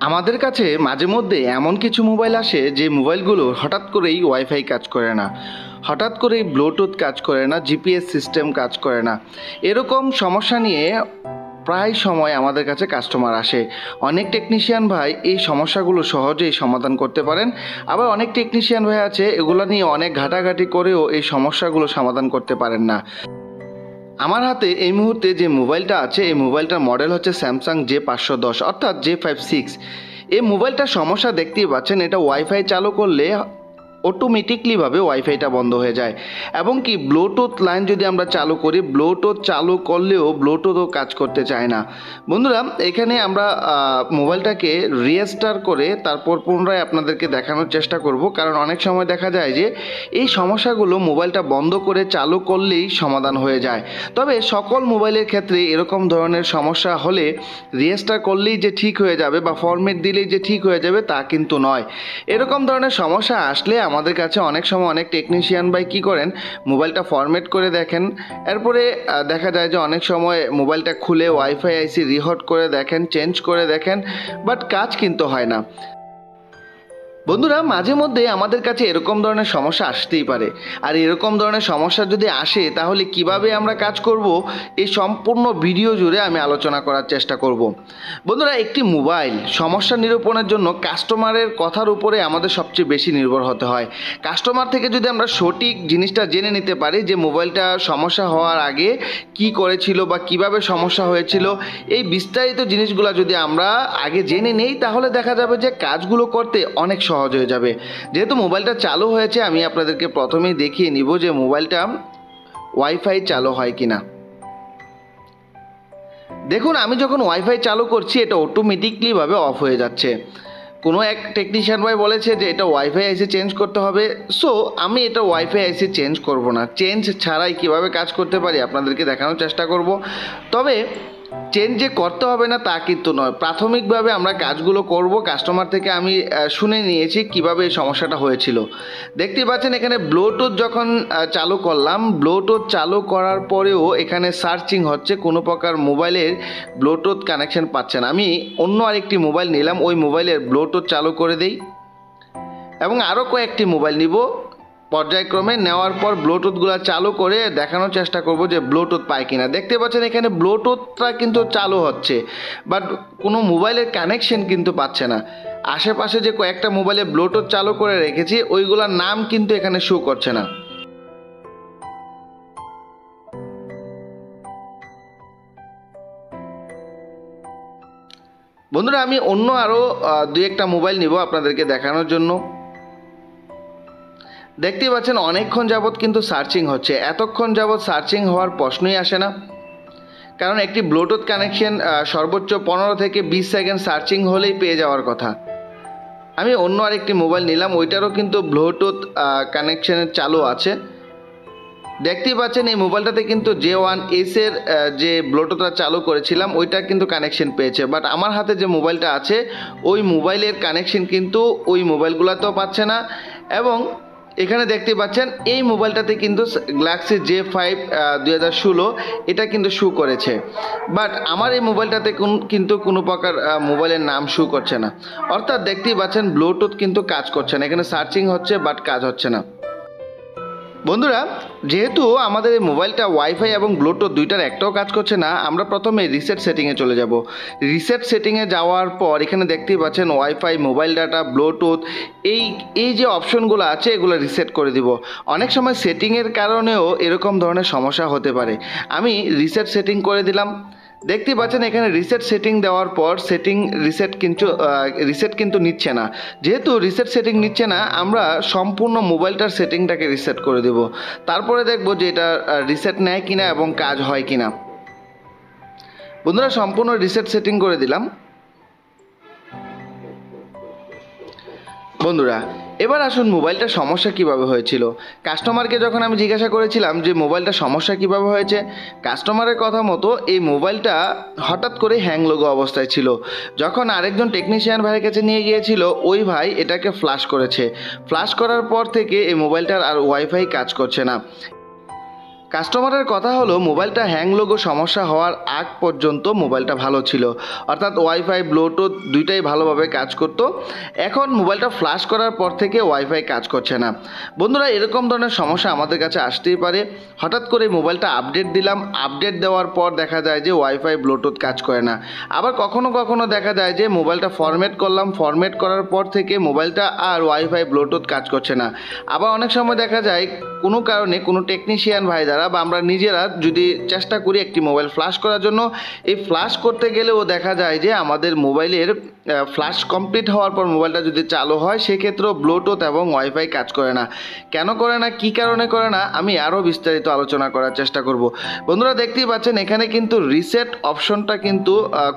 আমাদের কাছে মাঝে মধ্যে এমন কিছু মোবাইল আসে যে মোবাইলগুলো হঠাৎ করেই ওয়াইফাই কাজ করে না, হঠাৎ করেই ব্লুটুথ কাজ করে না, জিপিএস সিস্টেম কাজ করে না। এরকম সমস্যা নিয়ে প্রায় সময় আমাদের কাছে কাস্টমার আসে। অনেক টেকনিশিয়ান ভাই এই সমস্যাগুলো সহজেই সমাধান করতে পারেন, আবার অনেক টেকনিশিয়ান ভাই আছে এগুলো নিয়ে অনেক ঘাটাঘাটি করেও এই সমস্যাগুলো সমাধান করতে পারেন না। আমার হাতে এই মুহূর্তে যে মোবাইলটা আছে এই মোবাইলটার মডেল হচ্ছে স্যামসাং J510 অর্থাৎ J56। এই মোবাইলটার সমস্যা দেখতেই পাচ্ছেন, এটা ওয়াইফাই চালু করলে অটোমেটিকলিভাবে ওয়াইফাইটা বন্ধ হয়ে যায়, এবং কি ব্লুটুথ লাইন যদি আমরা চালু করি, ব্লুটুথ চালু করলেও ব্লুটুথও কাজ করতে চায় না। বন্ধুরা, এখানে আমরা মোবাইলটাকে রিস্টার্ট করে তারপর পুনরায় আপনাদেরকে দেখানোর চেষ্টা করব, কারণ অনেক সময় দেখা যায় যে এই সমস্যাগুলো মোবাইলটা বন্ধ করে চালু করলেই সমাধান হয়ে যায়। তবে সকল মোবাইলের ক্ষেত্রে এরকম ধরনের সমস্যা হলে রিস্টার্ট করলেই যে ঠিক হয়ে যাবে বা ফরম্যাট দিলেই যে ঠিক হয়ে যাবে তা কিন্তু নয়। এরকম ধরনের সমস্যা আসলে আমাদের কাছে অনেক সময় অনেক টেকনিশিয়ান ভাই কী করেন, মোবাইলটা ফরম্যাট করে দেখেন, এরপরে দেখা যায় যে অনেক সময় মোবাইলটা খুলে ওয়াইফাই আইসি রিহট করে দেখেন, চেঞ্জ করে দেখেন, বাট কাজ কিন্তু হয় না। বন্ধুরা, মাঝে মধ্যে আমাদের কাছে এরকম ধরনের সমস্যা আসতেই পারে, আর এরকম ধরনের সমস্যা যদি আসে তাহলে কিভাবে আমরা কাজ করব এই সম্পূর্ণ ভিডিও জুড়ে আমি আলোচনা করার চেষ্টা করব। বন্ধুরা, একটি মোবাইল সমস্যা নিরূপণের জন্য কাস্টমারের কথার উপরে আমাদের সবচেয়ে বেশি নির্ভর হতে হয়। কাস্টমার থেকে যদি আমরা সঠিক জিনিসটা জেনে নিতে পারি যে মোবাইলটা সমস্যা হওয়ার আগে কি করেছিল বা কিভাবে সমস্যা হয়েছিল, এই বিস্তারিত জিনিসগুলো যদি আমরা আগে জেনে নেই তাহলে দেখা যাবে যে কাজগুলো করতে অনেক সহজ হয়ে যাবে। যেহেতু মোবাইলটা চালু হয়েছে, আমি আপনাদেরকে প্রথমেই দেখিয়ে নিব যে মোবাইলটা ওয়াইফাই চালু হয় কিনা। দেখুন, আমি যখন ওয়াইফাই চালু করছি এটা অটোমেটিকলিভাবে অফ হয়ে যাচ্ছে। কোনো এক টেকনিশিয়ান ভাই বলেছে যে এটা ওয়াইফাই আইসি চেঞ্জ করতে হবে, সো আমি এটা ওয়াইফাই আইসি চেঞ্জ করব না। চেঞ্জ ছাড়াই কিভাবে কাজ করতে পারি আপনাদেরকে দেখানোর চেষ্টা করব। তবে চেঞ্জ যে করতে হবে না তা কিন্তু নয়, প্রাথমিকভাবে আমরা কাজগুলো করব। কাস্টমার থেকে আমি শুনে নিয়েছি কিভাবে এই সমস্যাটা হয়েছিল। দেখতেই পাচ্ছেন এখানে ব্লুটুথ যখন চালু করলাম, ব্লুটুথ চালু করার পরেও এখানে সার্চিং হচ্ছে, কোনো প্রকার মোবাইলের ব্লুটুথ কানেকশন পাচ্ছে না। আমি অন্য আরেকটি মোবাইল নিলাম, ওই মোবাইলের ব্লুটুথ চালু করে দেই এবং আরও কয়েকটি মোবাইল নিব। পর্যায়ক্রমে নেওয়ার পর ব্লুটুথগুলো চালু করে দেখানোর চেষ্টা করব যে ব্লুটুথ পায় কিনা। দেখতে পাচ্ছেন এখানে ব্লুটুথটা কিন্তু চালু হচ্ছে, বাট কোনো মোবাইলের কানেকশন কিন্তু পাচ্ছে না। আশেপাশে যে কয়েকটা মোবাইলে ব্লুটুথ চালু করে রেখেছি ওইগুলোর নাম কিন্তু এখানে শো করছে না। বন্ধুরা, আমি অন্য আরও দুই একটা মোবাইল নিব আপনাদেরকে দেখানোর জন্য। দেখতেই পাচ্ছেন অনেকক্ষণ যাবৎ কিন্তু সার্চিং হচ্ছে। এতক্ষণ যাবৎ সার্চিং হওয়ার প্রশ্নই আসে না, কারণ একটি ব্লুটুথ কানেকশন সর্বোচ্চ 15 থেকে 20 সেকেন্ড সার্চিং হলেই পেয়ে যাওয়ার কথা। আমি অন্য আরেকটি মোবাইল নিলাম, ওইটারও কিন্তু ব্লুটুথ কানেকশনের চালু আছে। দেখতেই পাচ্ছেন এই মোবাইলটাতে কিন্তু J1S এর যে ব্লুটুথটা চালু করেছিলাম ওইটা কিন্তু কানেকশন পেয়েছে, বাট আমার হাতে যে মোবাইলটা আছে ওই মোবাইলের কানেকশন কিন্তু ওই মোবাইলগুলোতেও পাচ্ছে না। এবং এখানে দেখতে পাচ্ছেন এই মোবাইলটাতে কিন্তু গ্যালাক্সি J5 2016 এটা কিন্তু শো করেছে, বাট আমার এই মোবাইলটাতে কিন্তু কোনো প্রকার মোবাইলের নাম শো করছে না। অর্থাৎ দেখতেই পাচ্ছেন ব্লুটুথ কিন্তু কাজ করছে না, এখানে সার্চিং হচ্ছে বাট কাজ হচ্ছে না। বন্ধুরা, যেহেতু আমাদের এই মোবাইলটা ওয়াইফাই এবং ব্লুটুথ দুইটার একটাও কাজ করছে না, আমরা প্রথমে রিসেট সেটিংয়ে চলে যাব। রিসেট সেটিংয়ে যাওয়ার পর এখানে দেখতেই পাচ্ছেন ওয়াইফাই, মোবাইল ডাটা, ব্লুটুথ এই যে অপশনগুলো আছে এগুলো রিসেট করে দিব। অনেক সময় সেটিংয়ের কারণেও এরকম ধরনের সমস্যা হতে পারে। আমি রিসেট সেটিং করে দিলাম। দেখতেই পাচ্ছেন এখানে রিসেট সেটিং দেওয়ার পর রিসেট কিন্তু নিচ্ছে না। যেহেতু রিসেট সেটিং নিচ্ছে না, আমরা সম্পূর্ণ মোবাইলটার সেটিংটাকে রিসেট করে দেব। তারপরে দেখব যে এটা রিসেট নেয় কিনা এবং কাজ হয় কিনা। বন্ধুরা, সম্পূর্ণ রিসেট সেটিং করে দিলাম। বন্ধুরা, এবার আসুন মোবাইলটার সমস্যা কিভাবে হয়েছিল। কাস্টমারকে যখন আমি জিজ্ঞাসা করেছিলাম যে মোবাইলটার সমস্যা কিভাবে হয়েছে, কাস্টমারের কথা মতো এই মোবাইলটা হঠাৎ করে হ্যাং লগো অবস্থায় ছিল। যখন আরেকজন টেকনিশিয়ান ভাইয়ের কাছে নিয়ে গিয়েছিল, ওই ভাই এটাকে ফ্লাশ করেছে। ফ্লাশ করার পর থেকে এই মোবাইলটার আর ওয়াইফাই কাজ করছে না। কাস্টমারের কথা হলো মোবাইলটা হ্যাং লোগো সমস্যা হওয়ার আগ পর্যন্ত মোবাইলটা ভালো ছিল, অর্থাৎ ওয়াইফাই ব্লুটুথ দুইটাই ভালোভাবে কাজ করত। এখন মোবাইলটা ফ্ল্যাশ করার পর থেকে ওয়াইফাই কাজ করছে না। বন্ধুরা, এরকম ধরনের সমস্যা আমাদের কাছে আসতেই পারে। হঠাৎ করে মোবাইলটা আপডেট দিলাম, আপডেট দেওয়ার পর দেখা যায় যে ওয়াইফাই ব্লুটুথ কাজ করে না। আবার কখনো কখনো দেখা যায় যে মোবাইলটা ফরম্যাট করলাম, ফরম্যাট করার পর থেকে মোবাইলটা আর ওয়াইফাই ব্লুটুথ কাজ করছে না। আবার অনেক সময় দেখা যায় কোনো কারণে কোনো টেকনিশিয়ান ভাই দ্বারা বা আমরা নিজেরা যদি চেষ্টা করি একটি মোবাইল ফ্ল্যাশ করার জন্য, এই ফ্ল্যাশ করতে গেলেও দেখা যায় যে আমাদের মোবাইলের ফ্ল্যাশ কমপ্লিট হওয়ার পর মোবাইলটা যদি চালু হয় সেক্ষেত্রেও ব্লুটুথ এবং ওয়াইফাই কাজ করে না। কেন করে না, কী কারণে করে না, আমি আরও বিস্তারিত আলোচনা করার চেষ্টা করব। বন্ধুরা, দেখতেই পাচ্ছেন এখানে কিন্তু রিসেট অপশনটা কিন্তু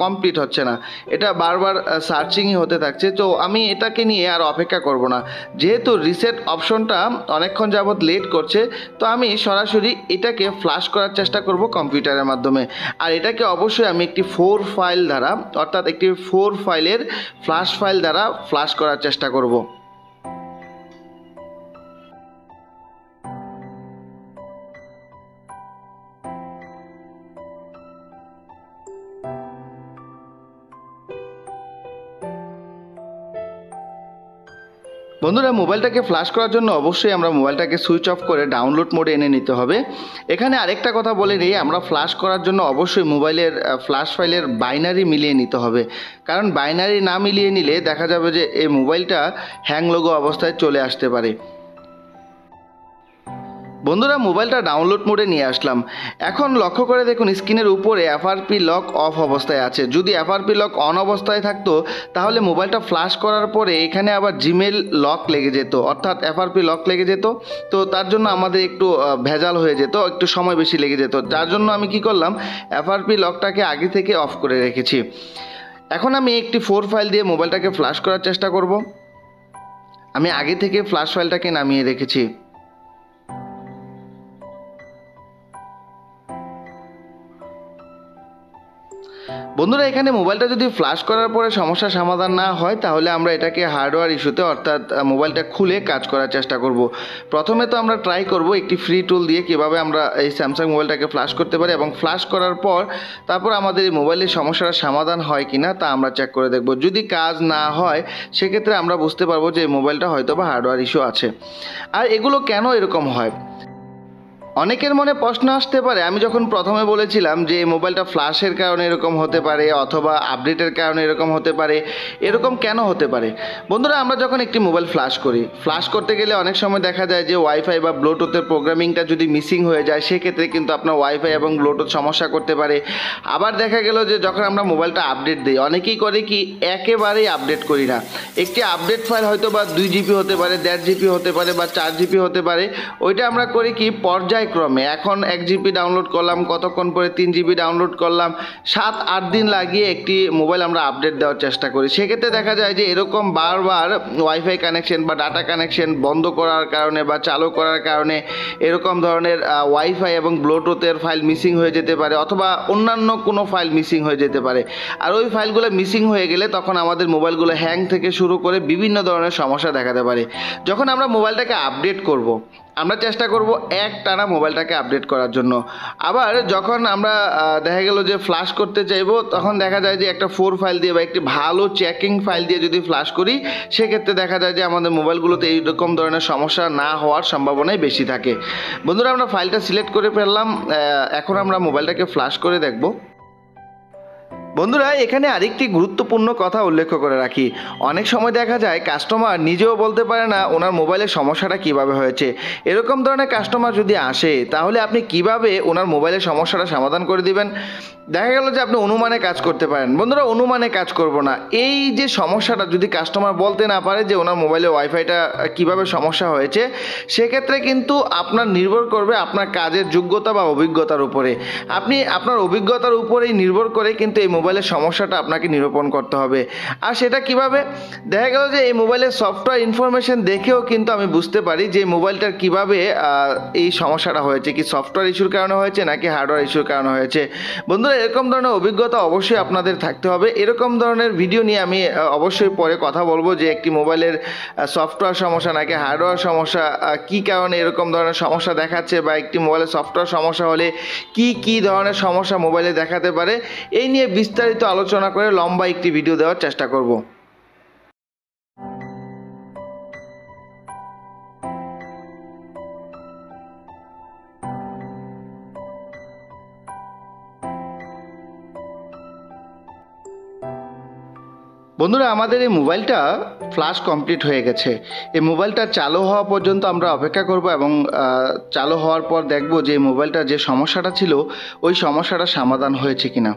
কমপ্লিট হচ্ছে না, এটা বারবার সার্চিংই হতে থাকছে। তো আমি এটাকে নিয়ে আর অপেক্ষা করব না, যেহেতু রিসেট অপশনটা অনেকক্ষণ যাবৎ লেট করছে, তো আমি সরাসরি এটাকে ফ্ল্যাশ করার চেষ্টা করব কম্পিউটারের মাধ্যমে। আর এটাকে অবশ্যই আমি একটি 4 ফাইল দ্বারা, অর্থাৎ একটি 4 ফাইলের ফ্ল্যাশ ফাইল দ্বারা ফ্ল্যাশ করার চেষ্টা করব। বন্ধুরা, মোবাইলটাকে ফ্ল্যাশ করার জন্য অবশ্যই আমরা মোবাইলটাকে সুইচ অফ করে ডাউনলোড মোডে এনে নিতে হবে। এখানে আরেকটা কথা বলে নিই, আমরা ফ্ল্যাশ করার জন্য অবশ্যই মোবাইলের ফ্ল্যাশ ফাইলের বাইনারি মিলিয়ে নিতে হবে, কারণ বাইনারি না মিলিয়ে নিলে দেখা যাবে যে এই মোবাইলটা হ্যাং লোগো অবস্থায় চলে আসতে পারে। বন্ধুরা, মোবাইলটা ডাউনলোড মোডে নিয়ে আসলাম। এখন লক্ষ্য করে দেখুন স্ক্রিনের উপরে এফআরপি লক অফ অবস্থায় আছে। যদি এফআরপি লক অন অবস্থায় থাকতো তাহলে মোবাইলটা ফ্ল্যাশ করার পরে এখানে আবার জিমেল লক লেগে যেত, অর্থাৎ এফআরপি লক লেগে যেত। তো তার জন্য আমাদের একটু ভেজাল হয়ে যেত, একটু সময় বেশি লেগে যেত। যার জন্য আমি কি করলাম, এফআরপি লকটাকে আগে থেকে অফ করে রেখেছি। এখন আমি একটি 4 ফাইল দিয়ে মোবাইলটাকে ফ্ল্যাশ করার চেষ্টা করব। আমি আগে থেকে ফ্ল্যাশ ফাইলটাকে নামিয়ে রেখেছি। বন্ধুরা, এখানে মোবাইলটা যদি ফ্ল্যাশ করার পরে সমস্যার সমাধান না হয় তাহলে আমরা এটাকে হার্ডওয়্যার ইস্যুতে, অর্থাৎ মোবাইলটা খুলে কাজ করার চেষ্টা করব। প্রথমে তো আমরা ট্রাই করব একটি ফ্রি টুল দিয়ে কীভাবে আমরা এই স্যামসাং মোবাইলটাকে ফ্ল্যাশ করতে পারি, এবং ফ্ল্যাশ করার পর তারপর আমাদের এই মোবাইলের সমস্যার সমাধান হয় কি না তা আমরা চেক করে দেখব। যদি কাজ না হয় সেক্ষেত্রে আমরা বুঝতে পারবো যে এই মোবাইলটা হয়তো বা হার্ডওয়্যার ইস্যু আছে। আর এগুলো কেন এরকম হয়, অনেকের মনে প্রশ্ন আসতে পারে। আমি যখন প্রথমে বলেছিলাম যে মোবাইলটা ফ্ল্যাশের কারণে এরকম হতে পারে অথবা আপডেটের কারণে এরকম হতে পারে, এরকম কেন হতে পারে? বন্ধুরা, আমরা যখন একটি মোবাইল ফ্ল্যাশ করি, ফ্ল্যাশ করতে গেলে অনেক সময় দেখা যায় যে ওয়াইফাই বা ব্লুটুথের প্রোগ্রামিংটা যদি মিসিং হয়ে যায় সেক্ষেত্রে কিন্তু আপনার ওয়াইফাই এবং ব্লুটুথ সমস্যা করতে পারে। আবার দেখা গেল যে যখন আমরা মোবাইলটা আপডেট দিই, অনেকেই করে কি একেবারেই আপডেট করি না। একটি আপডেট ফাইল হয়তো বা 2 জিবি হতে পারে, 1.5 জিবি হতে পারে বা 4 জিবি হতে পারে। ওইটা আমরা করি কি পর্যায়ক্রমে, এখন 1 জিবি ডাউনলোড করলাম, কতক্ষণ পরে 3 জিবি ডাউনলোড করলাম, 7-8 দিন লাগিয়ে একটি মোবাইল আমরা আপডেট দেওয়ার চেষ্টা করি। সেক্ষেত্রে দেখা যায় যে এরকম বারবার ওয়াইফাই কানেকশন বা ডাটা কানেকশন বন্ধ করার কারণে বা চালু করার কারণে এরকম ধরনের ওয়াইফাই এবং ব্লুটুথের ফাইল মিসিং হয়ে যেতে পারে, অথবা অন্যান্য কোনো ফাইল মিসিং হয়ে যেতে পারে। আর ওই ফাইলগুলো মিসিং হয়ে গেলে তখন আমাদের মোবাইলগুলো হ্যাং থেকে শুরু করে বিভিন্ন ধরনের সমস্যা দেখাতে পারে। যখন আমরা মোবাইলটাকে আপডেট করব, আমরা চেষ্টা করব একটানা মোবাইলটাকে আপডেট করার জন্য। আবার যখন আমরা দেখা গেল যে ফ্ল্যাশ করতে চাইবো, তখন দেখা যায় যে একটা 4 ফাইল দিয়ে বা একটি ভালো চেকিং ফাইল দিয়ে যদি ফ্ল্যাশ করি সেক্ষেত্রে দেখা যায় যে আমাদের মোবাইলগুলোতে এইরকম ধরনের সমস্যা না হওয়ার সম্ভাবনাই বেশি থাকে। বন্ধুরা, আমরা ফাইলটা সিলেক্ট করে ফেললাম। এখন আমরা মোবাইলটাকে ফ্ল্যাশ করে দেখব। বন্ধুরা, এখানে আরেকটি গুরুত্বপূর্ণ কথা উল্লেখ করে রাখি। অনেক সময় দেখা যায় কাস্টমার নিজেও বলতে পারে না ওনার মোবাইলের সমস্যাটা কিভাবে হয়েছে। এরকম ধরনের কাস্টমার যদি আসে তাহলে আপনি কিভাবে ওনার মোবাইলের সমস্যাটা সমাধান করে দিবেন? দেখা গেল যে আপনি অনুমানে কাজ করতে পারেন। বন্ধুরা, অনুমানে কাজ করব না। এই যে সমস্যাটা যদি কাস্টমার বলতে না পারে যে ওনার মোবাইলে ওয়াইফাইটা কিভাবে সমস্যা হয়েছে, সেক্ষেত্রে কিন্তু আপনার নির্ভর করবে আপনার কাজের যোগ্যতা বা অভিজ্ঞতার উপরে। আপনি আপনার অভিজ্ঞতার উপরেই নির্ভর করে কিন্তু এই মোবাইলের সমস্যাটা আপনাকে নিরূপণ করতে হবে। আর সেটা কিভাবে? দেখা গেল যে এই মোবাইলের সফটওয়্যার ইনফরমেশন দেখেও কিন্তু আমি বুঝতে পারি যে মোবাইলটার কিভাবে এই সমস্যাটা হয়েছে, কি সফটওয়্যার ইস্যুর কারণে হয়েছে নাকি হার্ডওয়্যার ইস্যুর কারণে হয়েছে। বন্ধুরা, বন্ধুরা এরকম ধরনের অভিজ্ঞতা অবশ্যই আপনাদের থাকতে হবে। এরকম ধরনের ভিডিও নিয়ে আমি অবশ্যই পরে কথা বলবো যে একটি মোবাইলের সফটওয়্যার সমস্যা নাকি হার্ডওয়্যার সমস্যা, কী কারণে এরকম ধরনের সমস্যা দেখাচ্ছে, বা একটি মোবাইলের সফটওয়্যার সমস্যা হলে কি ধরনের সমস্যা মোবাইলে দেখাতে পারে, এই নিয়ে বিস্তারিত আলোচনা করে লম্বা একটি ভিডিও দেওয়ার চেষ্টা করব। বন্ধুরা আমাদের এই মোবাইলটা ফ্ল্যাশ কমপ্লিট হয়ে গেছে। এই মোবাইলটা চালু হওয়া পর্যন্ত আমরা অপেক্ষা করব এবং চালু হওয়ার পর দেখব যে এই মোবাইলটার যে সমস্যাটা ছিল ওই সমস্যাটা সমাধান হয়েছে কিনা।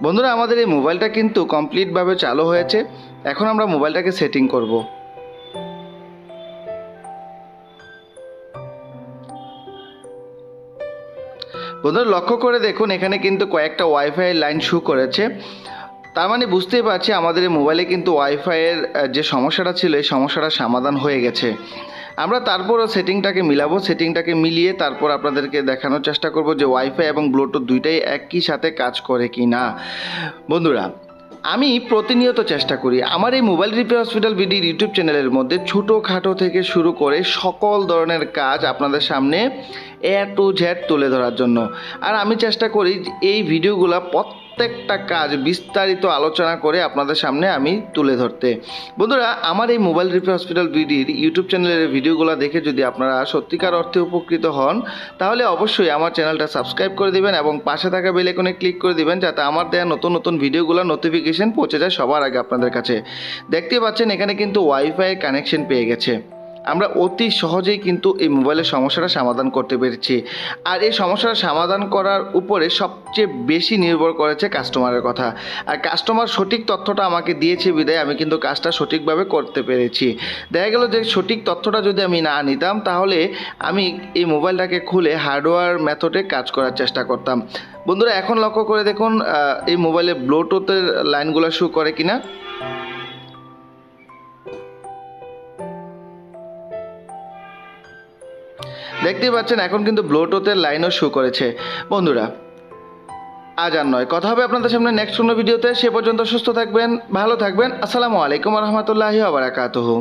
বন্ধুরা আমাদের এই মোবাইলটা কিন্তু কমপ্লিটভাবে চালু হয়েছে। এখন আমরা মোবাইলটাকে সেটিং করব। বন্ধুরা লক্ষ্য করে দেখুন এখানে কিন্তু কয়েকটা ওয়াইফাই লাইন শো করেছে। তার মানে বুঝতেই পারছি আমাদের এই মোবাইলে কিন্তু ওয়াইফাইয়ের যে সমস্যাটা ছিল এই সমস্যাটা সমাধান হয়ে গেছে। আমরা তারপরও সেটিংটাকে মিলাবো, সেটিংটাকে মিলিয়ে তারপর আপনাদেরকে দেখানোর চেষ্টা করব যে ওয়াইফাই এবং ব্লুটুথ দুইটাই একই সাথে কাজ করে কি না। বন্ধুরা আমি প্রতিনিয়ত চেষ্টা করি আমার এই মোবাইল রিপেয়ার হসপিটাল বিডির ইউটিউব চ্যানেলের মধ্যে ছোটোখাটো থেকে শুরু করে সকল ধরনের কাজ আপনাদের সামনে এ টু জেড তুলে ধরার জন্য। আর আমি চেষ্টা করি এই ভিডিওগুলো প্রত্যেকটা কাজ বিস্তারিত আলোচনা করে আপনাদের সামনে আমি তুলে ধরতে। বন্ধুরা আমার এই মোবাইল রিপেয়ার হসপিটাল বিডির ইউটিউব চ্যানেলের ভিডিওগুলো দেখে যদি আপনারা সত্যিকার অর্থে উপকৃত হন তাহলে অবশ্যই আমার চ্যানেলটা সাবস্ক্রাইব করে দিবেন এবং পাশে থাকা বেল আইকনে ক্লিক করে দিবেন যাতে আমার দেওয়া নতুন নতুন ভিডিওগুলো নোটিফিকেশন পৌঁছে যায় সবার আগে আপনাদের কাছে। দেখতে পাচ্ছেন এখানে কিন্তু ওয়াইফাই কানেকশন পেয়ে গেছে। আমরা অতি সহজেই কিন্তু এই মোবাইলের সমস্যাটা সমাধান করতে পেরেছি। আর এই সমস্যাটা সমাধান করার উপরে সবচেয়ে বেশি নির্ভর করেছে কাস্টমারের কথা। আর কাস্টমার সঠিক তথ্যটা আমাকে দিয়েছে বিদায় আমি কিন্তু কাজটা সঠিকভাবে করতে পেরেছি। দেখা গেল যে সঠিক তথ্যটা যদি আমি না নিতাম তাহলে আমি এই মোবাইলটাকে খুলে হার্ডওয়্যার মেথডে কাজ করার চেষ্টা করতাম। বন্ধুরা এখন লক্ষ্য করে দেখুন এই মোবাইলে ব্লুটুথের লাইনগুলো শো করে কিনা। দেখতেই পাচ্ছেন এখন কিন্তু ব্লুটুথের লাইনও শো করেছে। বন্ধুরা আজ আর নয়, কথা হবে আপনাদের সামনে নেক্সট কোনো ভিডিওতে। সে পর্যন্ত সুস্থ থাকবেন, ভালো থাকবেন। আসসালামু আলাইকুম রহমতুল্লাহি ওয়া বারাকাতুহু।